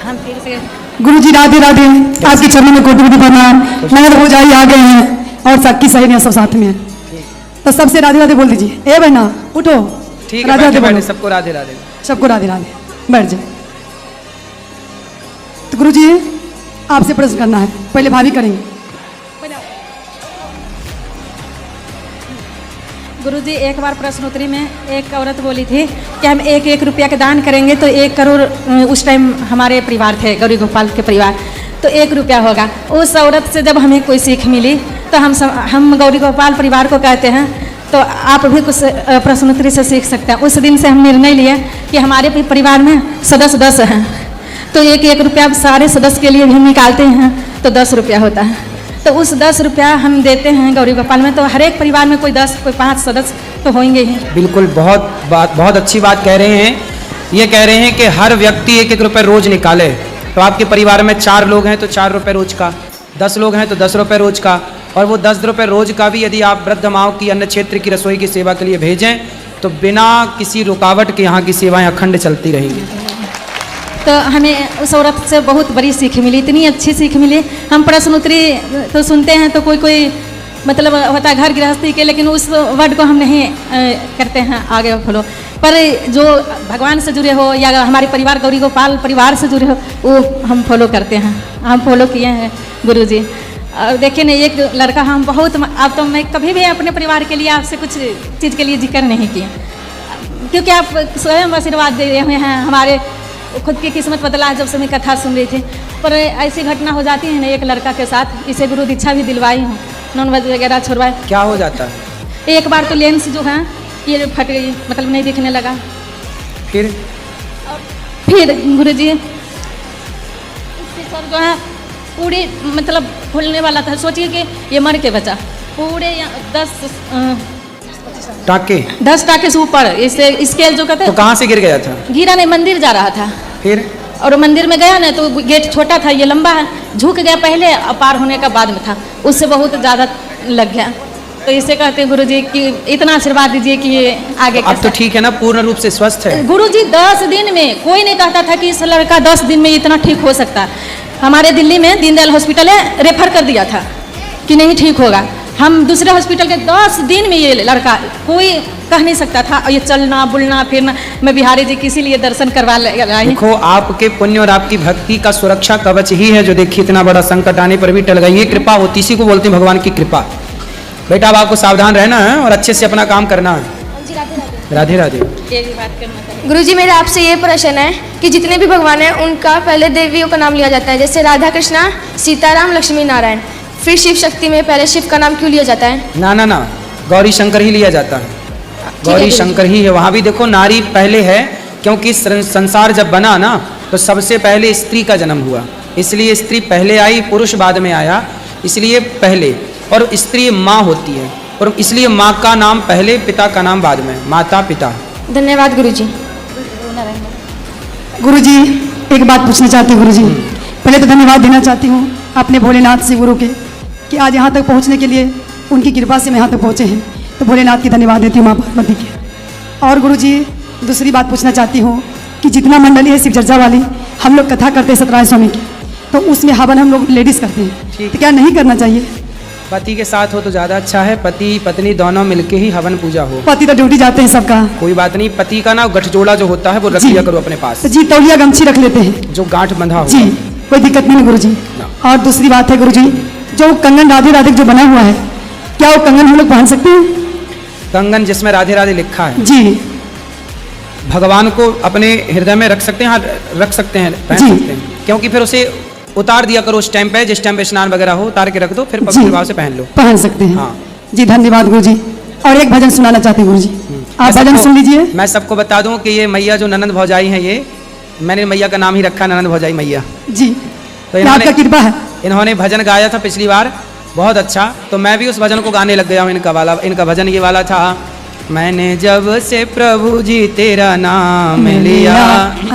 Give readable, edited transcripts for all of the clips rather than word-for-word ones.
हम फिर से गुरु जी राधे राधे, आपके चरणों में कोटि कोटि प्रणाम। नगद भौजाई आ गए हैं और सबकी सहेलियां सब साथ में हैं, तो सबसे राधे राधे बोल दीजिए। ए बहना उठो, ठीक है, राधे राधे बैठे बोलो, सबको राधे राधे। सबको राधे राधे, बैठ जाए। तो गुरु जी आपसे प्रश्न करना है, पहले भाभी करेंगे। गुरुजी एक बार प्रश्नोत्तरी में एक औरत बोली थी कि हम 1-1 रुपया का दान करेंगे तो 1 करोड़, उस टाइम हमारे परिवार थे गौरी गोपाल के परिवार, तो 1 रुपया होगा। उस औरत से जब हमें कोई सीख मिली तो हम गौरी गोपाल परिवार को कहते हैं तो आप भी कुछ प्रश्नोत्तरी से सीख सकते हैं। उस दिन से हम निर्णय लिए कि हमारे परिवार में सदस्य 10 हैं, तो 1-1 रुपया सारे सदस्य के लिए भी हम निकालते हैं तो 10 रुपया होता है। तो उस 10 रुपया हम देते हैं गौरी गोपाल में, तो हर एक परिवार में कोई 10 कोई 5 सदस्य तो होंगे ही। बिल्कुल, बहुत अच्छी बात कह रहे हैं। ये कह रहे हैं कि हर व्यक्ति 1-1 रुपये रोज निकाले। तो आपके परिवार में 4 लोग हैं तो 4 रुपये रोज का, 10 लोग हैं तो 10 रुपये रोज का, और वो 10 रुपये रोज का भी यदि आप वृद्ध माओं की अन्न क्षेत्र की रसोई की सेवा के लिए भेजें तो बिना किसी रुकावट के यहाँ की सेवाएं अखंड चलती रहेंगी। तो हमें उस औरत से बहुत बड़ी सीख मिली, इतनी अच्छी सीख मिली। हम प्रश्नोत्तरी तो सुनते हैं तो कोई मतलब होता है घर गृहस्थी के, लेकिन उस वर्ड को हम नहीं करते हैं आगे फॉलो। पर जो भगवान से जुड़े हो या हमारे परिवार गौरी गोपाल परिवार से जुड़े हो वो हम फॉलो करते हैं, हम फॉलो किए हैं गुरुजी। और देखिए ना, एक लड़का हम बहुत, अब तो मैं कभी भी अपने परिवार के लिए आपसे कुछ चीज़ के लिए जिक्र नहीं किए, क्योंकि आप स्वयं आशीर्वाद दे रहे हुए हैं। हमारे खुद की किस्मत बदला जब से मैं कथा सुन रही थी, पर ऐसी घटना हो जाती है ना एक लड़का के साथ। इसे गुरु दीक्षा भी दिलवाई हूँ, नॉनवेज वगैरह छुड़वाए। क्या हो जाता है? एक बार तो लेंस जो है ये फट गई, मतलब नहीं दिखने लगा। फिर गुरु जी सर जो है पूरी मतलब खुलने वाला था, सोचिए कि ये मर के बचा। पूरे 10 टाके से ऊपर इसे स्केल जो कहते तो हैं। कहाँ से गिर गया था? गिरा नहीं, मंदिर जा रहा था। फिर और मंदिर में गया ना तो गेट छोटा था, ये लंबा है, झुक गया पहले, पार होने का बाद में था, उससे बहुत ज़्यादा लग गया। तो इसे कहते हैं गुरुजी कि इतना आशीर्वाद दीजिए कि ये आगे। अब तो ठीक है ना, पूर्ण रूप से स्वस्थ है? गुरुजी 10 दिन में, कोई नहीं कहता था कि इस लड़का 10 दिन में इतना ठीक हो सकता है। हमारे दिल्ली में दीनदयाल हॉस्पिटल है, रेफर कर दिया था कि नहीं ठीक होगा। हम दूसरे हॉस्पिटल के 10 दिन में ये लड़का, कोई कह नहीं सकता था। और ये चलना बुलना फिरना, मैं बिहारी जी किसी लिए दर्शन करवा लाई। देखो, आपके पुण्य और आपकी भक्ति का सुरक्षा कवच ही है जो देखिए इतना बड़ा संकट आने पर भी टल गई। ये कृपा होती, इसी को बोलते हैं भगवान की कृपा। बेटा अब आपको सावधान रहना है और अच्छे से अपना काम करना है। राधे राधे। गुरु जी, मेरा आपसे ये प्रश्न है कि जितने भी भगवान हैं उनका पहले देवियों का नाम लिया जाता है, जैसे राधा कृष्णा, सीताराम, लक्ष्मी नारायण, फिर शिव शक्ति में पहले शिव का नाम क्यों लिया जाता है? ना, गौरी शंकर ही लिया जाता है। गौरी शंकर ही है। वहाँ भी देखो नारी पहले है, क्योंकि संसार जब बना ना तो सबसे पहले स्त्री का जन्म हुआ, इसलिए स्त्री पहले आई, पुरुष बाद में आया, इसलिए पहले। और स्त्री माँ होती है और इसलिए माँ का नाम पहले, पिता का नाम बाद में, माता पिता। धन्यवाद गुरु जी। गुरु जी एक बात पूछना चाहती हूँ गुरु जी। पहले तो धन्यवाद देना चाहती हूँ अपने भोलेनाथ से गुरु के, कि आज यहाँ तक पहुँचने के लिए उनकी कृपा से मैं यहाँ तक पहुँचे हैं, तो भोलेनाथ की धन्यवाद देती हूँ, माँ पार्वती के। और गुरु जी दूसरी बात पूछना चाहती हूँ कि जितना मंडली है शिव चर्चा वाली, हम लोग कथा करते हैं सत्यनारायण स्वामी की, तो उसमें हवन हम लोग लेडीज़ करते हैं, तो क्या नहीं करना चाहिए? पति के साथ हो तो ज़्यादा अच्छा है, पति पत्नी दोनों मिलके ही हवन पूजा हो। पति तो ड्यूटी जाते हैं सबका। कोई बात नहीं, पति का ना गठजोड़ा जो होता है वो रख लिया करो अपने पास। तो जी तौलिया गमछी रख लेते हैं, जो गांठ बंधा हो। जी कोई दिक्कत नहीं गुरु जी। और दूसरी बात है गुरु जी, जो कंगन राधे राधे जो बना हुआ है, क्या वो कंगन हम लोग पहन सकते हैं? कंगन जिसमें राधे राधे लिखा है जी, भगवान को अपने हृदय में रख सकते हैं। हाँ, रख सकते हैं, पहन सकते हैं, क्योंकि फिर उसे उतार दिया करो उस टाइम पे, जिस टाइम पे स्नान वगैरह हो, उतार के रख दो, फिर पवित्र भाव से पहन लो। पहन सकते हैं। हाँ जी धन्यवाद गुरु जी। और एक भजन सुनाना चाहते हैं गुरु जी, आप भजन सुन लीजिए। मैं सबको बता दूं कि ये मैया जो ननंद भौजाई है, ये मैंने मैया का नाम ही रखा ननंद भौजाई मैया जी। तो आपका कृपा है। इन्होंने भजन गाया था पिछली बार, बहुत अच्छा, तो मैं भी उस भजन को गाने लग गया हूँ। इनका भजन ये वाला था, मैंने जब से प्रभु जी तेरा नाम लिया,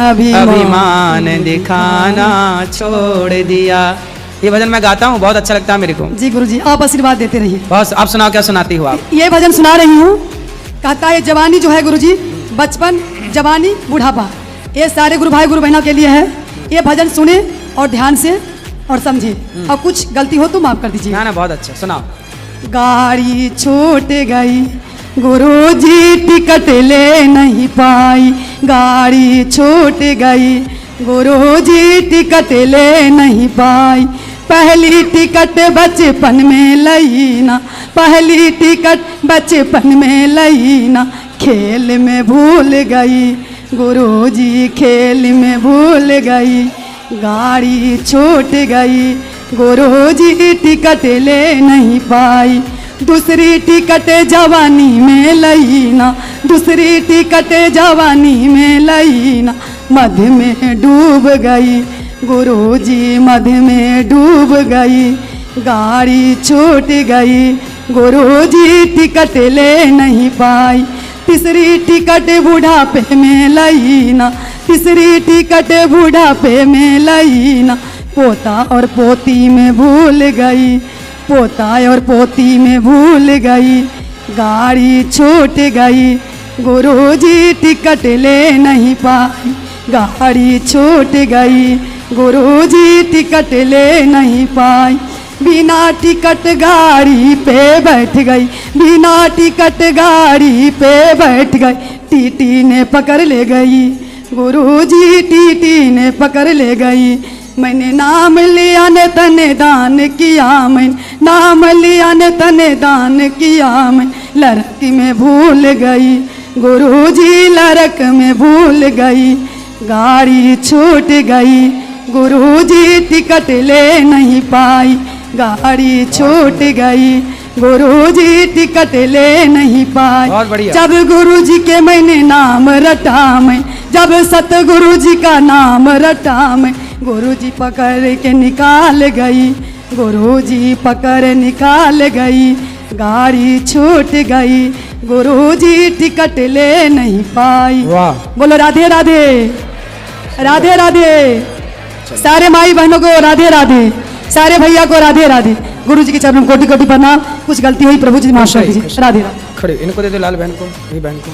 अभिमान दिखाना छोड़ दिया। ये भजन मैं गाता हूँ, बहुत अच्छा लगता है मेरे को। जी गुरु जी, आप आशीर्वाद देते रहिए। बस आप सुनाओ, क्या सुनाती हो आप? ये भजन सुना रही हूँ, कहता है जवानी जो है गुरु जी, बचपन, जवानी, बुढ़ापा, ये सारे गुरु भाई गुरु बहनों के लिए है। ये भजन सुने और ध्यान से और समझे, और कुछ गलती हो तो माफ कर दीजिए। ना ना बहुत अच्छा, सुनाओ। गाड़ी छूट गई गुरुजी टिकट ले नहीं पाई, गाड़ी छूट गई गुरुजी टिकट ले नहीं पाई, पहली टिकट बचपन में लई ना, पहली टिकट बचपन में लई ना, खेल में भूल गई गुरुजी खेल में भूल गई, गाड़ी छूट गई गुरुजी टिकट ले नहीं पाई, दूसरी टिकट जवानी में लई ना, दूसरी टिकट जवानी में लई ना, मध्य में डूब गई गुरुजी मध्य में डूब गई, गाड़ी छूट गई गुरुजी टिकट ले नहीं पाई, तीसरी टिकट बुढ़ापे में लई ना, तीसरी टिकट बुढ़ापे में लई ना, पोता और पोती में भूल गई, पोता और पोती में भूल गई, गाड़ी छूट गई गुरुजी टिकट ले नहीं पाई, गाड़ी छूट गई गुरुजी टिकट ले नहीं पाई, बिना टिकट गाड़ी पे बैठ गई, बिना टिकट गाड़ी पे बैठ गई, टीटी ने पकड़ ले गई गुरुजी टीटी ने पकड़ ले गई, मैंने नाम लिया ने तने दान किया, मैंने नाम लिया ने तने दान किया, मैं लड़क में भूल गई गुरुजी लड़क में भूल गई, गाड़ी छूट गई गुरुजी टिकट ले नहीं पाई, गाड़ी छूट गई गुरुजी टिकट ले नहीं पाई, जब गुरुजी के मैंने नाम रटा, मैं जब सतगुरु जी का नाम रटा, मैं गुरुजी पकड़ के निकाल गई, गुरुजी पकड़ निकाल गई, गाड़ी छूट गई गुरुजी टिकट ले नहीं पाई। वाह, बोलो राधे राधे, राधे राधे, सारे माई बहनों को राधे राधे, सारे भैया को राधे राधे, गुरु जी के चरणों में कोटि कोटि प्रणाम, कुछ गलती हुई प्रभु जी माफ कर दीजिए, राधे राधे। खड़े इनको दे दो, लाल बहन को, ये बहन को।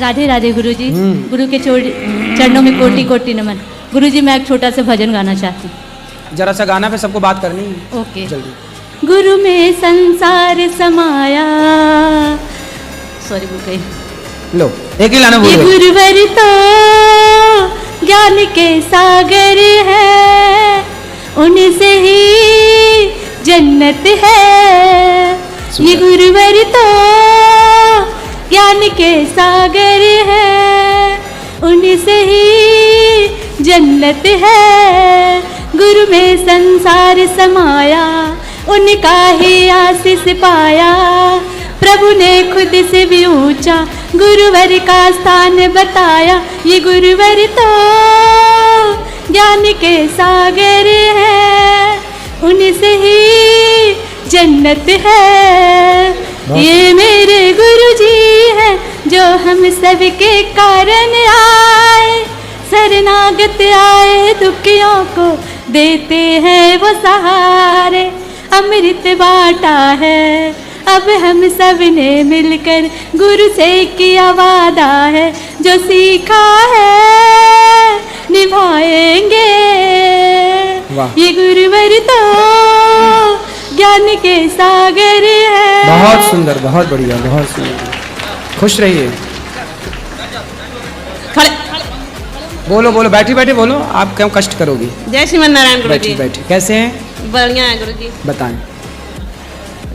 राधे राधे गुरु जी, गुरु के चरणों में कोटि कोटि नमन। गुरु जी मैं एक छोटा सा भजन गाना चाहती हूँ। जरा सा गाना पे सबको बात करनी है। ओके। जल्दी। गुरु में संसार समाया, सॉरी भूल गई। लो एक ही लाना ये बोलो। गुरुवर तो ज्ञान के सागर है, उनसे ही जन्नत है। ये गुरुवर तो ज्ञान के सागर है, उनसे ही जन्नत है। गुरु में संसार समाया, उनका ही आशीष पाया। प्रभु ने खुद से भी ऊंचा गुरुवर का स्थान बताया। ये गुरुवर तो ज्ञान के सागर है, उनसे ही जन्नत है। ये मेरे गुरुजी हैं जो हम सबके कारण आए, शरणागत आए दुखियों को देते हैं वो सहारे। अमृत बांटा है अब हम सब ने मिलकर, गुरु से किया वादा है, जो सीखा है निभाएंगे। ये गुरुवर तो ज्ञान के सागर है। बहुत सुंदर, बहुत बढ़िया, बहुत सुंदर। खुश रहिए। खड़े बोलो बोलो, बैठी बैठी बोलो, आप क्यों कष्ट करोगी। जय श्रीमन नारायण गुरु बैठी जी। बैठी। कैसे हैं? बढ़िया है गुरु जी। बताएं।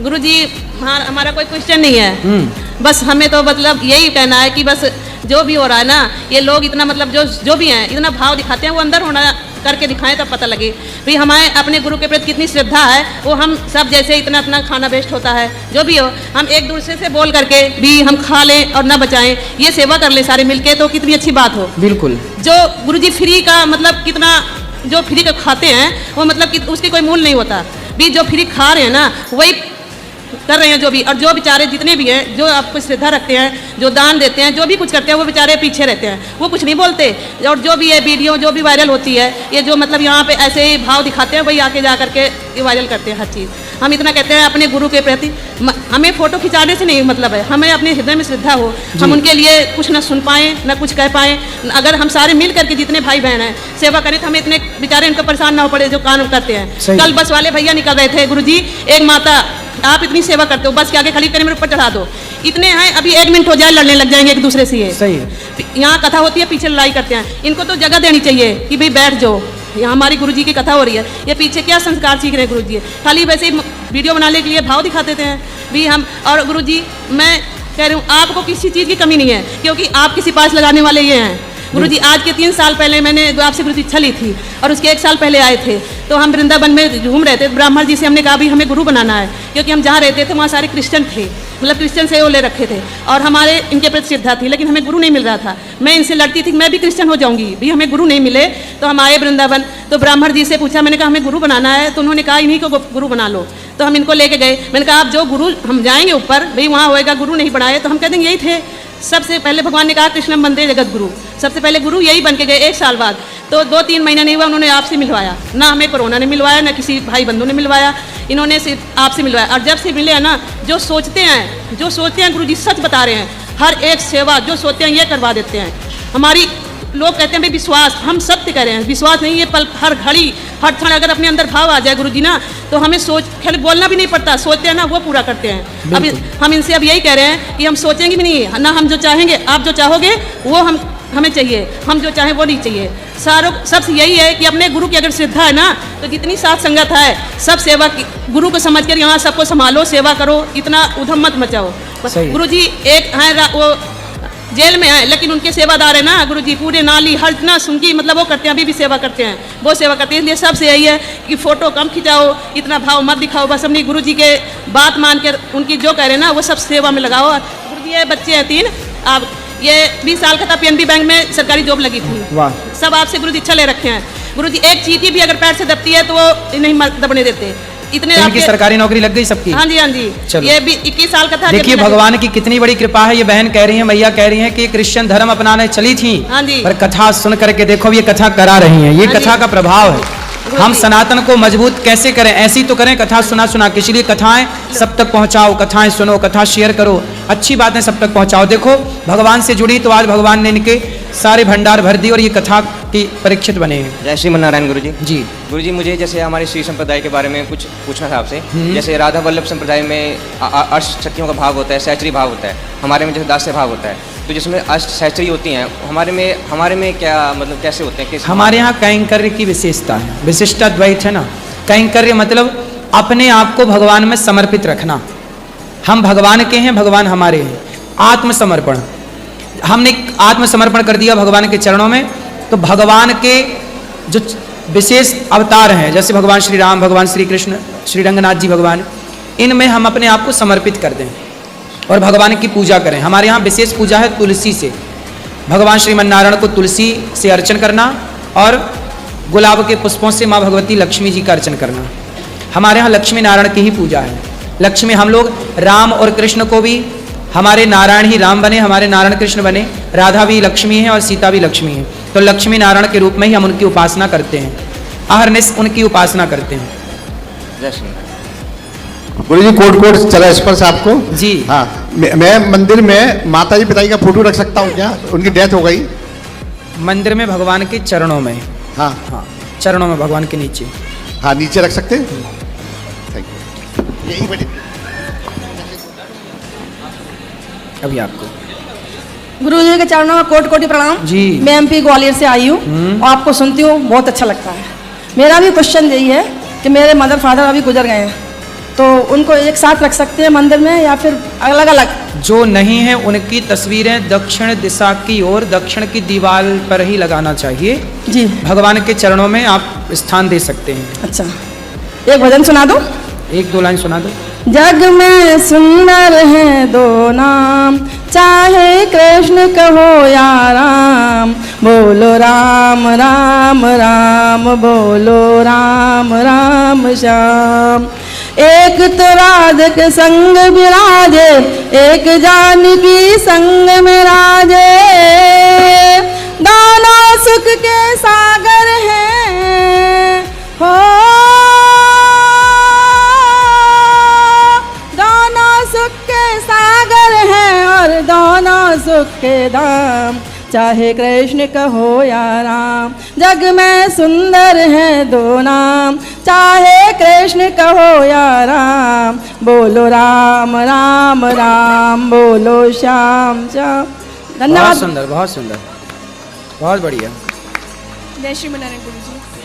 गुरु जी हमारा कोई क्वेश्चन नहीं है, बस हमें तो मतलब यही कहना है कि बस जो भी हो रहा है ना, ये लोग इतना मतलब जो भी हैं इतना भाव दिखाते हैं, वो अंदर होना करके दिखाएं तब पता लगे भाई हमारे अपने गुरु के प्रति कितनी श्रद्धा है। वो हम सब जैसे इतना अपना खाना वेस्ट होता है, जो भी हो हम एक दूसरे से बोल करके भी हम खा लें और ना बचाएं, ये सेवा कर लें सारे मिलके, तो कितनी अच्छी बात हो। बिल्कुल। जो गुरु जी फ्री का मतलब कितना जो फ्री का खाते हैं वो मतलब कि उसकी कोई मूल नहीं होता। भी जो फ्री खा रहे हैं ना वही कर रहे हैं जो भी, और जो बेचारे जितने भी हैं जो आपको श्रद्धा रखते हैं, जो दान देते हैं, जो भी कुछ करते हैं, वो बेचारे पीछे रहते हैं, वो कुछ नहीं बोलते। और जो भी है वीडियो जो भी वायरल होती है, ये जो मतलब यहाँ पे ऐसे ही भाव दिखाते हैं, वही आके जा करके ये वायरल करते हैं हर चीज़। हम इतना कहते हैं अपने गुरु के प्रति, हमें फोटो खिंचाने से नहीं मतलब है, हमें अपने हृदय में श्रद्धा हो, हम उनके लिए कुछ ना सुन पाएँ ना कुछ कह पाएँ। अगर हम सारे मिल करके जितने भाई बहन हैं सेवा करें तो हमें इतने बेचारे इनको परेशान ना हो पड़े जो काम करते हैं। कल बस वाले भैया निकल रहे थे, गुरुजी एक माता आप इतनी सेवा करते हो, बस के आगे खड़ी करके मेरे ऊपर चढ़ा दो, इतने हैं अभी 1 मिनट हो जाए लड़ने लग जाएंगे एक दूसरे से। ये सही है। यहाँ कथा होती है, पीछे लड़ाई करते हैं, इनको तो जगह देनी चाहिए कि भाई बैठ जाओ, यहाँ हमारी गुरुजी की कथा हो रही है, ये पीछे क्या संस्कार सीख रहे हैं गुरुजी, खाली वैसे ही वीडियो बनाने के लिए भाव दिखा देते हैं भी हम। और गुरुजी मैं कह रही हूँ आपको किसी चीज़ की कमी नहीं है, क्योंकि आप किसी पास लगाने वाले ये हैं। गुरुजी आज के 3 साल पहले मैंने आपसे गुरुजी इच्छा ली थी और उसके 1 साल पहले आए थे, तो हम वृंदावन में घूम रहे थे, ब्राह्मण जी से हमने कहा भी हमें गुरु बनाना है, क्योंकि हम जहाँ रहते थे वहाँ सारे क्रिश्चियन थे, मतलब क्रिश्चियन से वो ले रखे थे और हमारे इनके प्रति श्रद्धा थी, लेकिन हमें गुरु नहीं मिल रहा था। मैं इनसे लड़ती थी कि मैं भी क्रिश्चियन हो जाऊंगी, भी हमें गुरु नहीं मिले। तो हम आए वृंदावन, तो ब्राह्मण जी से पूछा, मैंने कहा हमें गुरु बनाना है, तो उन्होंने कहा इन्हीं को गुरु बना लो। तो हम इनको लेके गए, मैंने कहा आप जो गुरु हम जाएंगे ऊपर भाई वहाँ होएगा, गुरु नहीं बनाए तो हम कह देंगे यही थे। सबसे पहले भगवान ने कहा कृष्ण वंदे जगत गुरु, सबसे पहले गुरु यही बन के गए। 1 साल बाद तो 2-3 महीना नहीं हुआ उन्होंने आपसे मिलवाया, ना हमें कोरोना ने मिलवाया ना किसी भाई बंधु ने मिलवाया, इन्होंने सिर्फ आपसे मिलवाया। और जब से मिले हैं ना, जो सोचते हैं गुरु जी सच बता रहे हैं, हर एक सेवा जो सोचते हैं ये करवा देते हैं। हमारी लोग कहते हैं भाई विश्वास, हम सत्य कह रहे हैं, विश्वास नहीं, ये पल हर घड़ी हर क्षण अगर अपने अंदर भाव आ जाए गुरुजी ना, तो हमें सोच खाली बोलना भी नहीं पड़ता, सोचते हैं ना वो पूरा करते हैं। अब हम इनसे अब यही कह रहे हैं कि हम सोचेंगे भी नहीं ना, हम जो चाहेंगे आप जो चाहोगे वो हमें चाहिए, हम जो चाहें वो नहीं चाहिए। सबसे यही है कि अपने गुरु की अगर श्रद्धा है ना, तो जितनी साथ संगत है सब सेवा गुरु को समझ कर यहाँ सबको संभालो, सेवा करो, इतना उधम मत मचाओ। गुरु जी एक हैं वो जेल में है, लेकिन उनके सेवादार है ना गुरुजी, पूरे नाली हर इतना सुनकी मतलब वो करते हैं, अभी भी सेवा करते हैं, वो सेवा करते हैं। इसलिए सबसे यही है कि फोटो कम खिंचाओ, इतना भाव मत दिखाओ, बस अपनी गुरुजी के बात मान कर उनकी जो कह रहे हैं ना वो सब सेवा में लगाओ। गुरुजी ये बच्चे हैं 3, आप ये 20 साल का था, PNB बैंक में सरकारी जॉब लगी थी, सब आपसे गुरुजी इच्छा ले रखे हैं। गुरुजी एक चींटी भी अगर पैर से दबती है तो वो नहीं दबने देते, इतने इनकी सरकारी नौकरी लग गई सबकी। हाँ जी हाँ जी, ये भी 21 साल का था। देखिए भगवान की कितनी बड़ी कृपा है, ये बहन कह रही है, मैया कह रही है कि क्रिश्चियन धर्म अपनाने चली थी, हाँ जी, पर कथा सुन करके देखो ये कथा करा रही हैं, ये कथा का प्रभाव है। हम सनातन को मजबूत कैसे करें, ऐसी तो करें कथा सुना के, इसलिए कथाएं सब तक पहुंचाओ, कथाएं सुनो, कथा शेयर करो, अच्छी बातें सब तक पहुंचाओ। देखो भगवान से जुड़ी तो आज भगवान ने इनके सारे भंडार भर दी और ये कथा की परीक्षित बने हैं। जय श्री नारायण गुरुजी। जी गुरुजी, मुझे जैसे हमारे श्री संप्रदाय के बारे में कुछ पूछना था आपसे। जैसे राधा वल्लभ संप्रदाय में अष्ट शक्तियों का भाग होता है, सहचरी भाव होता है, हमारे में जैसे दास्य भाव होता है, तो जिसमें अष्ट सहचरी होती हैं, हमारे में क्या मतलब कैसे होते हैं? हमारे यहाँ कैंकर्य की विशेषता है, विशिष्टाद्वैत है ना। कैंकर्य मतलब अपने आप को भगवान में समर्पित रखना, हम भगवान के हैं, भगवान हमारे हैं। आत्मसमर्पण, हमने आत्मसमर्पण कर दिया भगवान के चरणों में, तो भगवान के जो विशेष अवतार हैं, जैसे भगवान श्री राम, भगवान श्री कृष्ण, श्री रंगनाथ जी भगवान, इनमें हम अपने आप को समर्पित कर दें और भगवान की पूजा करें। हमारे यहाँ विशेष पूजा है तुलसी से, भगवान श्रीमन नारायण को तुलसी से अर्चन करना और गुलाब के पुष्पों से माँ भगवती लक्ष्मी जी का अर्चन करना। हमारे यहाँ लक्ष्मी नारायण की ही पूजा है। लक्ष्मी, हम लोग राम और कृष्ण को भी, हमारे नारायण ही राम बने, हमारे नारायण कृष्ण बने, राधा भी लक्ष्मी है और सीता भी लक्ष्मी है, तो लक्ष्मी नारायण के रूप में ही हम उनकी उपासना करते हैं, अहरनिश उनकी उपासना करते हैं। जय श्री गुरु जी, कोट चला स्पर्श आपको जी। हाँ, मैं मंदिर में माता जी पिताजी का फोटो रख सकता हूँ क्या? उनकी डेथ हो गई। मंदिर में भगवान के चरणों में? हाँ हाँ, चरणों में भगवान के नीचे। हाँ, नीचे रख सकते हैं। Thank you. यही बड़ी अभी आपको गुरु जी के चरणों में कोटि कोटि प्रणाम जी। मैं MP ग्वालियर से आई हूँ और आपको सुनती हूँ, बहुत अच्छा लगता है। मेरा भी क्वेश्चन यही है कि मेरे मदर फादर अभी गुजर गए हैं, तो उनको एक साथ रख सकते हैं मंदिर में या फिर अलग अलग? जो नहीं है उनकी तस्वीरें दक्षिण दिशा की ओर, दक्षिण की दीवार पर ही लगाना चाहिए जी। भगवान के चरणों में आप स्थान दे सकते हैं। अच्छा, एक भजन सुना दो, 1-2 लाइन सुना दो। जग में सुंदर है दो नाम, चाहे कृष्ण कहो या राम, बोलो राम राम राम, बोलो राम राम श्याम। एक तो राधक संग विराजे, एक जानकी संग में राजे, दाना सुख के सागर हैं हो। सुख के धाम, चाहे कृष्ण कहो या राम, जग में सुंदर है दो नाम, चाहे कृष्ण कहो या राम, बोलो राम राम राम, बोलो श्याम श्याम। बहुत धन्यवाद। सुंदर, बहुत सुंदर, बहुत बढ़िया। जय श्री मनारायण गुरु जी।